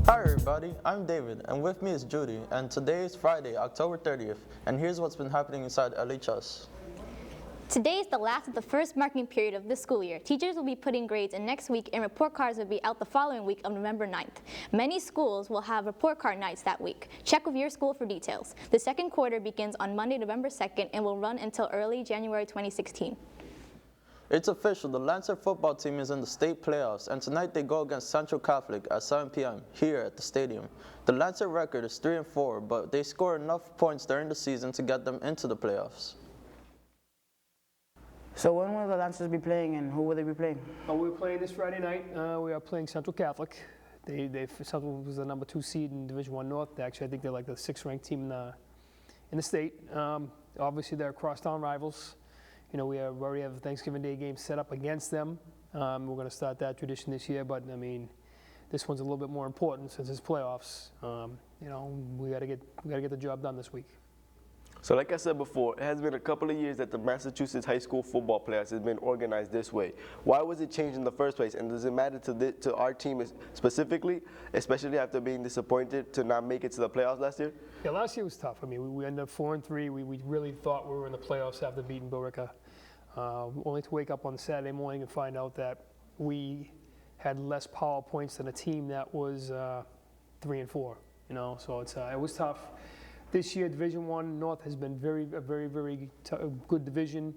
Hi everybody, I'm David, and with me is Judy, and today is Friday, October 30th, and here's what's been happening inside LHS. Today is the last of the first marking period of this school year. Teachers will be putting grades in next week, and report cards will be out the following week of November 9th. Many schools will have report card nights that week. Check with your school for details. The second quarter begins on Monday, November 2nd, and will run until early January 2016. It's official, the Lancer football team is in the state playoffs, and tonight they go against Central Catholic at 7 p.m. here at the stadium. The Lancer record is 3-4, but they score enough points during the season to get them into the playoffs. So when will the Lancers be playing, and who will they be playing? We're playing this Friday night. We are playing Central Catholic. Central was the number 2 seed in Division I North. Actually, I think they're like the 6th ranked team in the state. Obviously, they're crosstown rivals. You know, we already have a Thanksgiving Day game set up against them. We're going to start that tradition this year, but I mean, this one's a little bit more important since it's playoffs. You know, we got to get the job done this week. So like I said before, it has been a couple of years that the Massachusetts high school football playoffs has been organized this way. Why was it changed in the first place? And does it matter to our team specifically, especially after being disappointed to not make it to the playoffs last year? Yeah, last year was tough. I mean, we ended up 4-3. We really thought we were in the playoffs after beating Billerica. Only to wake up on Saturday morning and find out that we had less power points than a team that was 3-4. You know, so it was tough. This year, Division I North has been a very good division.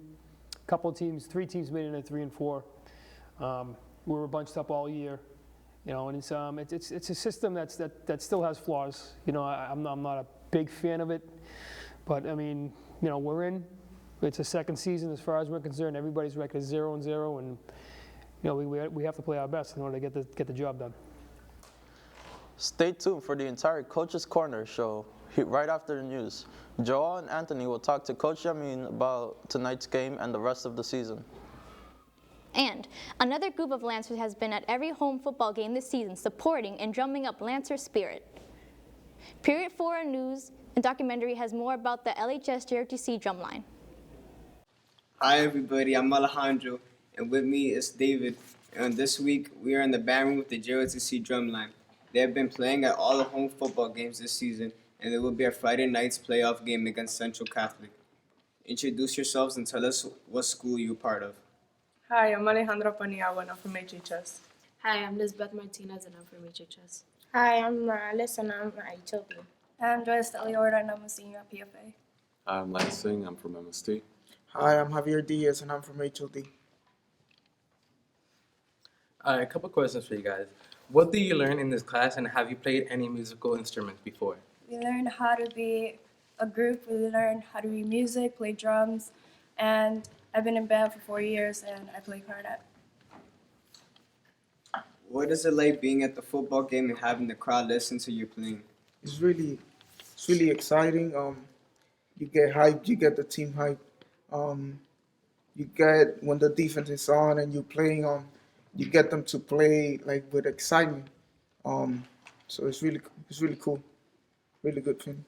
Couple of teams, 3 teams made it at 3-4. We were bunched up all year, you know, and it's a system that still has flaws. You know, I'm not a big fan of it, but I mean, you know, we're in. It's a second season as far as we're concerned. Everybody's record is 0-0, and you know, we have to play our best in order to get the job done. Stay tuned for the entire Coach's Corner show right after the news. Joel and Anthony will talk to Coach Yamin about tonight's game and the rest of the season. And another group of Lancers has been at every home football game this season, supporting and drumming up Lancer spirit. Period 4 News and documentary has more about the LHS JROTC drumline. Hi everybody, I'm Alejandro, and with me is David. And this week we are in the band room with the JROTC drumline. They have been playing at all the home football games this season, and there will be a Friday night's playoff game against Central Catholic. Introduce yourselves and tell us what school you're part of. Hi, I'm Alejandra Paniagua and I'm from HHS. Hi, I'm Lisbeth Martinez and I'm from HHS. Hi, I'm Morales and I'm at Utopia. I'm Joyce Deliorda and I'm a senior at PFA. I'm Lance Singh, I'm from MST. Hi, I'm Javier Diaz and I'm from HLD. A couple questions for you guys. What do you learn in this class, and have you played any musical instruments before? We learned how to be a group, we learned how to read music, play drums, and I've been in band for 4 years and I play clarinet. What is it like being at the football game and having the crowd listen to you playing? It's really exciting. You get hyped, you get the team hyped. You get when the defense is on and you're playing you get them to play like with excitement. So it's really cool, really good feeling.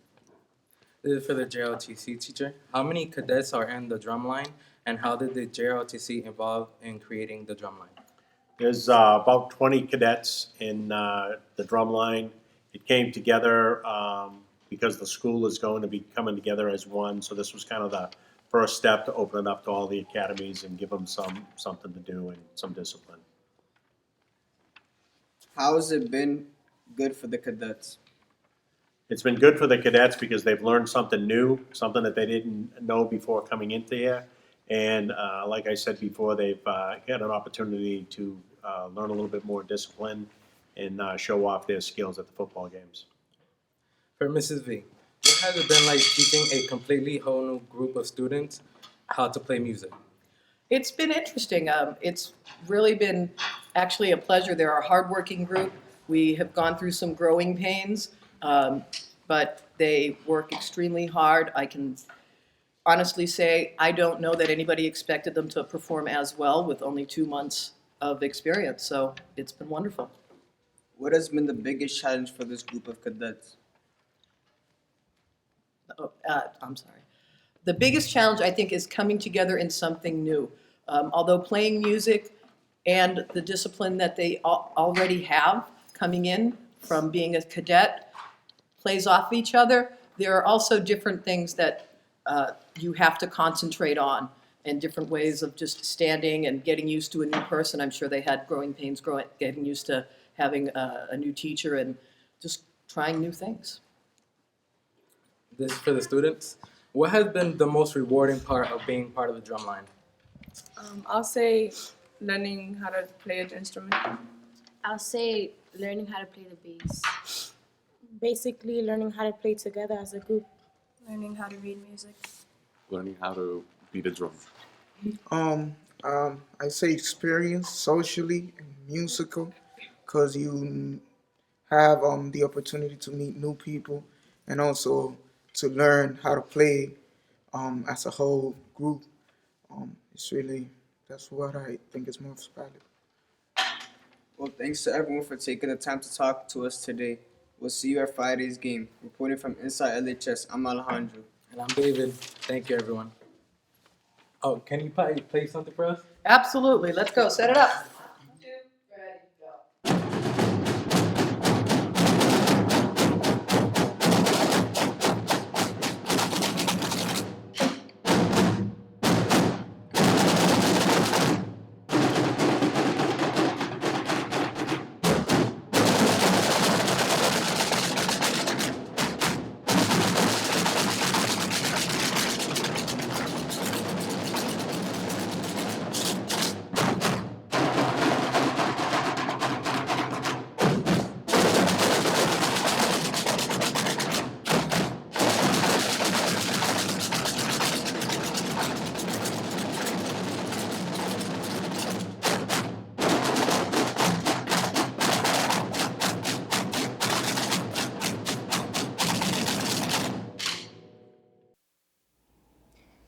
This is for the JLTC teacher. How many cadets are in the drumline, and how did the JLTC involve in creating the drumline? There's about 20 cadets in the drumline. It came together because the school is going to be coming together as one. So this was kind of the first step to open it up to all the academies and give them something to do and some discipline. How has it been good for the cadets? It's been good for the cadets because they've learned something new, something that they didn't know before coming into here. And like I said before, they've had an opportunity to learn a little bit more discipline and show off their skills at the football games. For Mrs. V, what has it been like teaching a completely whole new group of students how to play music? It's been interesting. It's really been actually a pleasure. They're a hardworking group. We have gone through some growing pains, but they work extremely hard. I can honestly say I don't know that anybody expected them to perform as well with only 2 months of experience, so it's been wonderful. What has been the biggest challenge for this group of cadets? I'm sorry. The biggest challenge, I think, is coming together in something new. Although playing music and the discipline that they already have coming in from being a cadet plays off each other, there are also different things that you have to concentrate on and different ways of just standing and getting used to a new person. I'm sure they had growing pains getting used to having a new teacher and just trying new things. This is for the students. What has been the most rewarding part of being part of the drumline? I'll say learning how to play an instrument. I'll say learning how to play the bass. Basically, learning how to play together as a group. Learning how to read music. Learning how to beat a drum. I say experience socially and musical, because you have the opportunity to meet new people and also to learn how to play as a whole group. It's really, that's what I think is most valuable. Well, thanks to everyone for taking the time to talk to us today. We'll see you at Friday's game. Reporting from inside LHS, I'm Alejandro. And I'm David. Thank you, everyone. Oh, can you play something for us? Absolutely. Let's go. Set it up.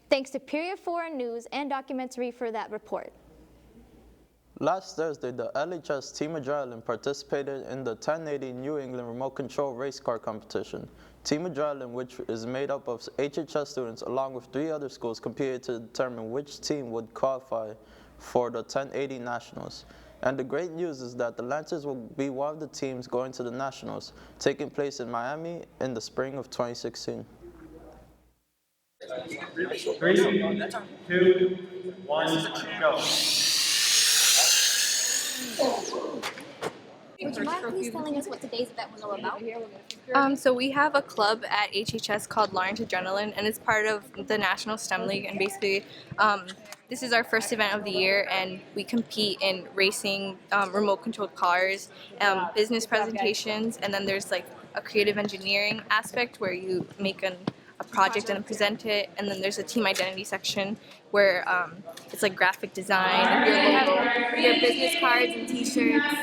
Thanks to Period 4 News and documentary for that report. Last Thursday, the LHS Team Adrenaline participated in the 1080 New England Remote Control Race Car Competition. Team Adrenaline, which is made up of HHS students along with 3 other schools, competed to determine which team would qualify for the 1080 Nationals. And the great news is that the Lancers will be one of the teams going to the Nationals, taking place in Miami in the spring of 2016. 3, 2, 1, go. Would you mind please telling us what today's event was all about? So we have a club at HHS called Lawrence Adrenaline, and it's part of the National STEM League. And basically, this is our first event of the year, and we compete in racing, remote-controlled cars, business presentations, and then there's like a creative engineering aspect where you make a project and present it, and then there's a team identity section where it's like graphic design and your logo, your business cards and t-shirts.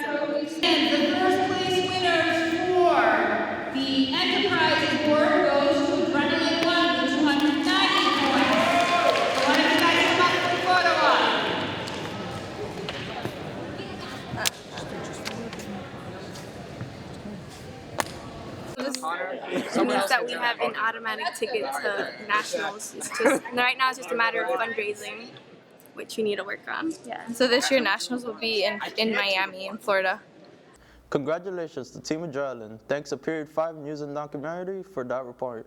And the first place winners for the Enterprise Award goes to Brennan One with 290 points. So why don't you guys come up to the photo line? This means that we have an automatic ticket to nationals. It's just right now it's just a matter of fundraising, which you need to work on. Yeah. So this year nationals will be in Miami, in Florida. Congratulations to Team Adrenaline. Thanks to Period 5 News and Documentary for that report.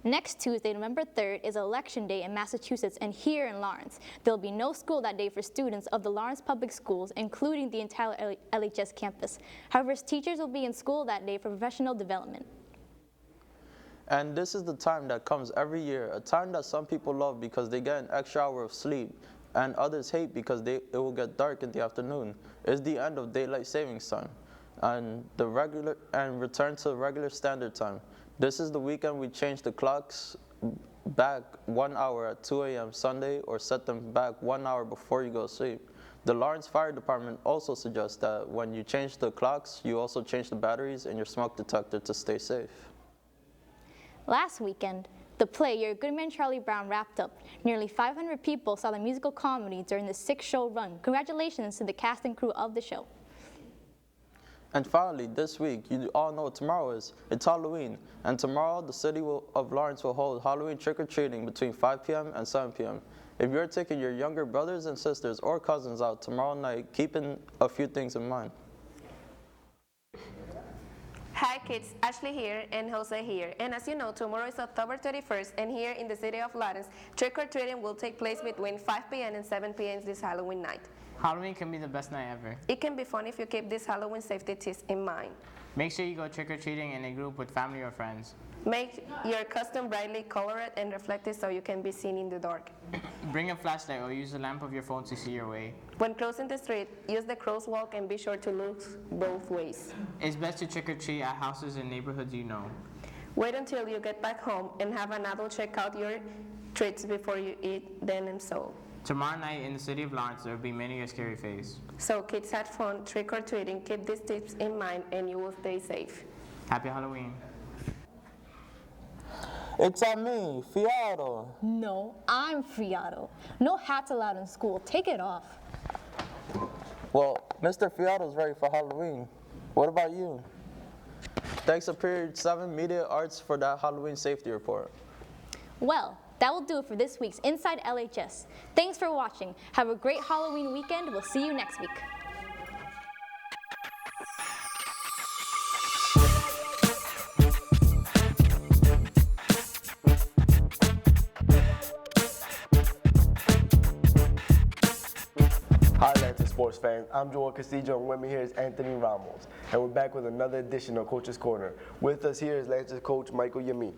Next Tuesday, November 3rd, is Election Day in Massachusetts and here in Lawrence. There will be no school that day for students of the Lawrence Public Schools, including the entire LHS campus. However, teachers will be in school that day for professional development. And this is the time that comes every year, a time that some people love because they get an extra hour of sleep, and others hate because it will get dark in the afternoon. It's the end of daylight savings time and return to regular standard time. This is the weekend we change the clocks back 1 hour at 2 a.m. Sunday or set them back 1 hour before you go to sleep. The Lawrence Fire Department also suggests that when you change the clocks, you also change the batteries in your smoke detector to stay safe. Last weekend, the play Your Good Man Charlie Brown wrapped up. Nearly 500 people saw the musical comedy during the 6-show run. Congratulations to the cast and crew of the show. And finally, this week, you all know what tomorrow is. It's Halloween. And tomorrow, the city of Lawrence will hold Halloween trick-or-treating between 5 p.m. and 7 p.m. If you're taking your younger brothers and sisters or cousins out tomorrow night, keep a few things in mind. Hi kids, Ashley here and Jose here. And as you know, tomorrow is October 31st, and here in the city of Lawrence, trick-or-treating will take place between 5 p.m. and 7 p.m. this Halloween night. Halloween can be the best night ever. It can be fun if you keep these Halloween safety tips in mind. Make sure you go trick-or-treating in a group with family or friends. Make your costume brightly colored and reflective so you can be seen in the dark. Bring a flashlight or use the lamp of your phone to see your way. When crossing the street, use the crosswalk and be sure to look both ways. It's best to trick-or-treat at houses and neighborhoods you know. Wait until you get back home and have an adult check out your treats before you eat them and so. Tomorrow night in the city of Lawrence, there will be many a scary face. So kids, have fun, trick-or-treating, keep these tips in mind, and you will stay safe. Happy Halloween. It's on me, Fiato. No, I'm Fiato. No hats allowed in school. Take it off. Well, Mr. Fiato's ready for Halloween. What about you? Thanks to Period 7 Media Arts for that Halloween safety report. Well, that will do it for this week's Inside LHS. Thanks for watching. Have a great Halloween weekend. We'll see you next week. Hi, Atlanta sports fans. I'm Joel Castillo, and with me here is Anthony Ramos. And we're back with another edition of Coach's Corner. With us here is Lance's coach, Michael Yamin.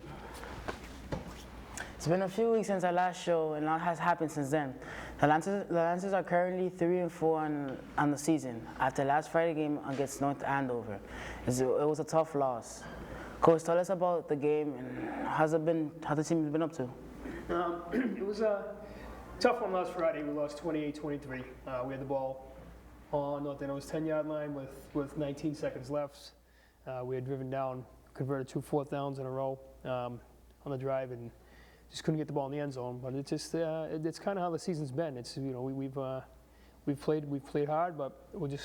It's been a few weeks since our last show, and a lot has happened since then. The Lancers are currently 3-4 on the season after last Friday game against North Andover. It was a tough loss. Coach, tell us about the game and how the team has been up to. It was a tough one last Friday. We lost 28-23. We had the ball on North Andover's 10-yard line with 19 seconds left. We had driven down, converted 2 4th downs in a row on the drive, and just couldn't get the ball in the end zone. But it's just it's kind of how the season's been. It's we've played hard, but we're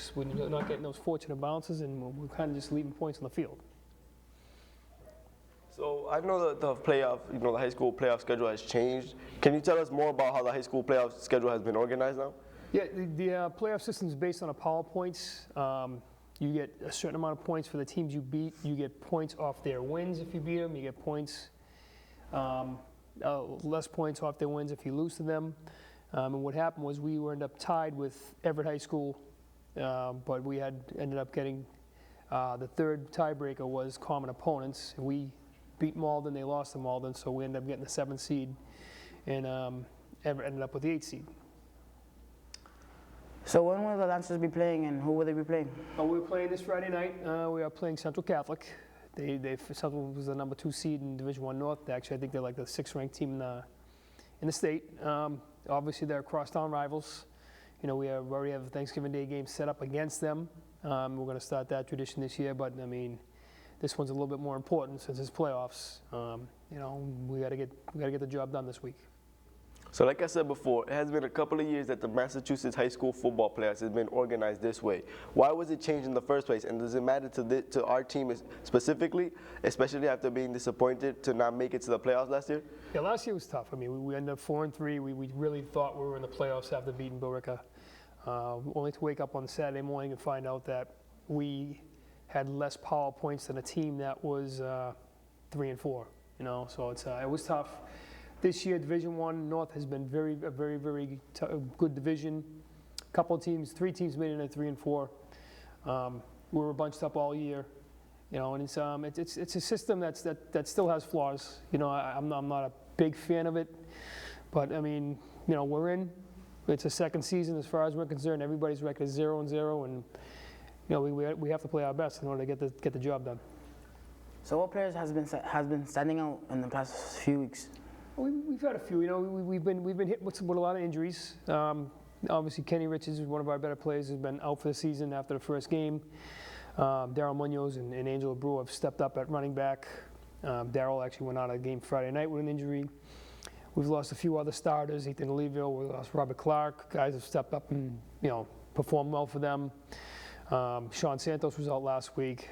not getting those fortunate bounces, and we're kind of just leaving points on the field. So I know that the playoff, the high school playoff schedule has changed. Can you tell us more about how the high school playoff schedule has been organized now? Yeah, the playoff system is based on a power points. You get a certain amount of points for the teams you beat. You get points off their wins if you beat them. You get points, less points off their wins if you lose to them. And what happened was we ended up tied with Everett High School, but we ended up getting the third tiebreaker was common opponents. We beat Malden, they lost to Malden, so we ended up getting the 7th seed, and Everett ended up with the 8th seed. So when will the Lancers be playing, and who will they be playing? We're playing this Friday night. We are playing Central Catholic. Central was the number 2 seed in Division I North. Actually, I think they're like the 6th-ranked team in the state. Obviously, they're crosstown rivals. We already have a Thanksgiving Day game set up against them. We're going to start that tradition this year, but I mean, this one's a little bit more important since it's playoffs. We got to get the job done this week. So like I said before, it has been a couple of years that the Massachusetts high school football playoffs has been organized this way. Why was it changed in the first place? And does it matter to our team specifically, especially after being disappointed to not make it to the playoffs last year? Yeah, last year was tough. I mean, we ended up 4-3. We really thought we were in the playoffs after beating Billerica. Only to wake up on Saturday morning and find out that we had less power points than a team that was 3-4. So it was tough. This year, Division I North has been a very good division. Couple teams, 3 teams made it at 3-4. We were bunched up all year, and it's a system that still has flaws. I'm not a big fan of it, but I mean, we're in. It's a second season as far as we're concerned. Everybody's record is 0-0, and we have to play our best in order to get the job done. So what players has been standing out in the past few weeks? We've had a few. We've been hit with a lot of injuries. Obviously, Kenny Richards is one of our better players, has been out for the season after the first game. Daryl Munoz and Angelo Brew have stepped up at running back. Daryl actually went out of the game Friday night with an injury. We've lost a few other starters, Ethan Olivio, we lost Robert Clark. Guys have stepped up and, performed well for them. Sean Santos was out last week.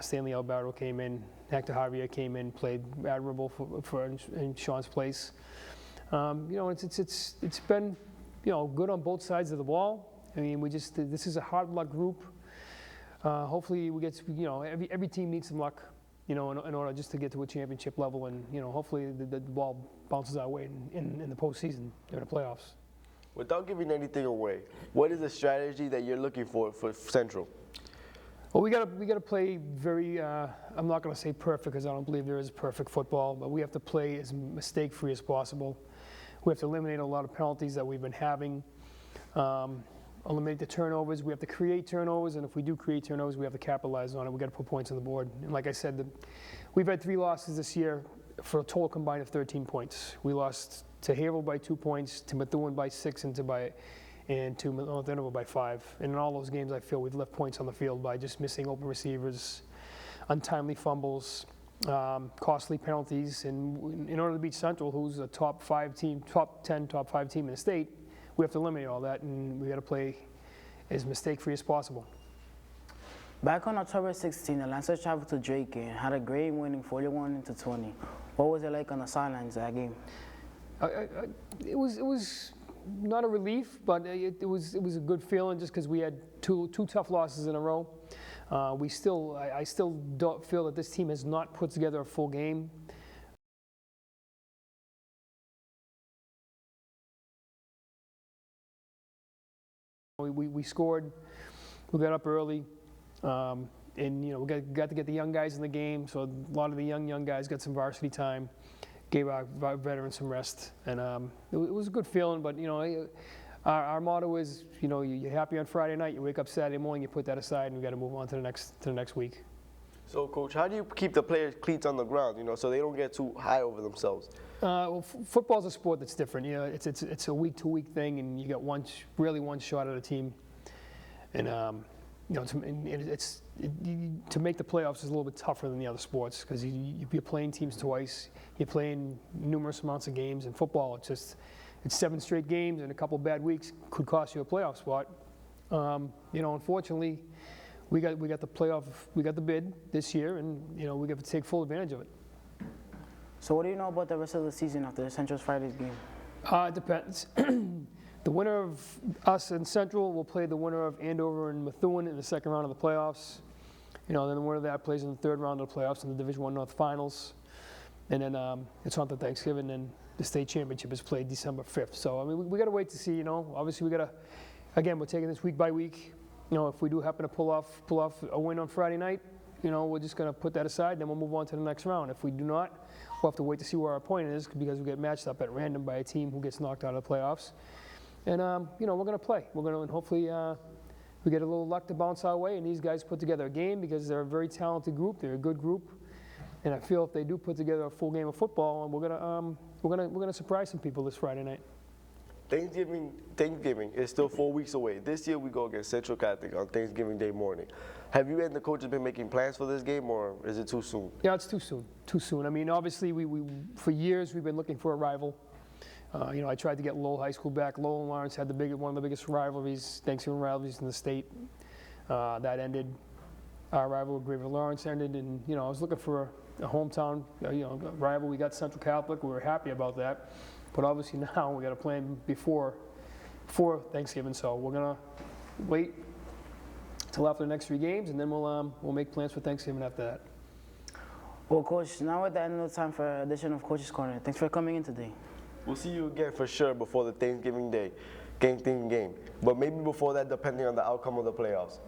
Stanley Alberto came in. Hector Javier came in, played admirable in Sean's place. It's been, good on both sides of the ball. I mean, this is a hard luck group. Hopefully we get, every team needs some luck, in order just to get to a championship level, and hopefully the ball bounces our way in the postseason during the playoffs. Without giving anything away, what is the strategy that you're looking for Central? Well, we gotta play very. I'm not gonna say perfect because I don't believe there is perfect football, but we have to play as mistake-free as possible. We have to eliminate a lot of penalties that we've been having. Eliminate the turnovers. We have to create turnovers, and if we do create turnovers, we have to capitalize on it. We got to put points on the board. And like I said, we've had 3 losses this year for a total combined of 13 points. We lost to Haverhill by 2 points, to Methuen by 6, and to North Andover by 5. And in all those games, I feel we've left points on the field by just missing open receivers, untimely fumbles, costly penalties. And in order to beat Central, who's a top 5 team, top 10, top 5 team in the state, we have to eliminate all that, and we got to play as mistake-free as possible. Back on October 16, the Lancers traveled to Drake and had a great winning 41-20. What was it like on the sidelines of that game? It was not a relief, but it was a good feeling just because we had two tough losses in a row. I still don't feel that this team has not put together a full game. We scored, we got up early, and we got to get the young guys in the game. So a lot of the young guys got some varsity time, gave our veterans some rest, and it was a good feeling. But our motto is, you're happy on Friday night, you wake up Saturday morning, you put that aside, and we got to move on to the next week. So, Coach, how do you keep the players' cleats on the ground, so they don't get too high over themselves? Well, football's a sport that's different. It's a week-to-week thing, and you got one shot at a team. And to make the playoffs is a little bit tougher than the other sports because you're playing teams twice. You're playing numerous amounts of games. In football, it's 7 straight games, and a couple bad weeks could cost you a playoff spot. Unfortunately, we got the bid this year, and we got to take full advantage of it. So what do you know about the rest of the season after Central's Friday's game? It depends. The winner of us and Central will play the winner of Andover and Methuen in the second round of the playoffs. Then the winner of that plays in the third round of the playoffs in the Division I North Finals. And then it's on to Thanksgiving, and the state championship is played December 5th. So, we got to wait to see, Obviously, we got to, again, we're taking this week by week. If we do happen to pull off a win on Friday night, we're just going to put that aside, then we'll move on to the next round. If we do not, we'll have to wait to see where our opponent is because we get matched up at random by a team who gets knocked out of the playoffs. And, we're going to play. And hopefully we get a little luck to bounce our way, and these guys put together a game because they're a very talented group. They're a good group. And I feel if they do put together a full game of football, and we're gonna surprise some people this Friday night. Thanksgiving is still 4 weeks away. This year we go against Central Catholic on Thanksgiving Day morning. Have you and the coaches been making plans for this game, or is it too soon? Yeah, it's too soon. Too soon. Obviously, we for years we've been looking for a rival. I tried to get Lowell High School back. Lowell and Lawrence had one of the biggest rivalries, Thanksgiving rivalries in the state. That ended. Our rival with Greenville Lawrence ended, and I was looking for a hometown rival. We got Central Catholic. We were happy about that. But obviously now we got to plan before Thanksgiving, so we're gonna wait till after the next 3 games, and then we'll make plans for Thanksgiving after that. Well, Coach, now we're at the end of the time for an edition of Coach's Corner. Thanks for coming in today. We'll see you again for sure before the Thanksgiving game. But maybe before that, depending on the outcome of the playoffs.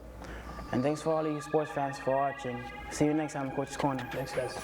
And thanks for all of you sports fans for watching. See you next time, Coach's Corner. Thanks, guys.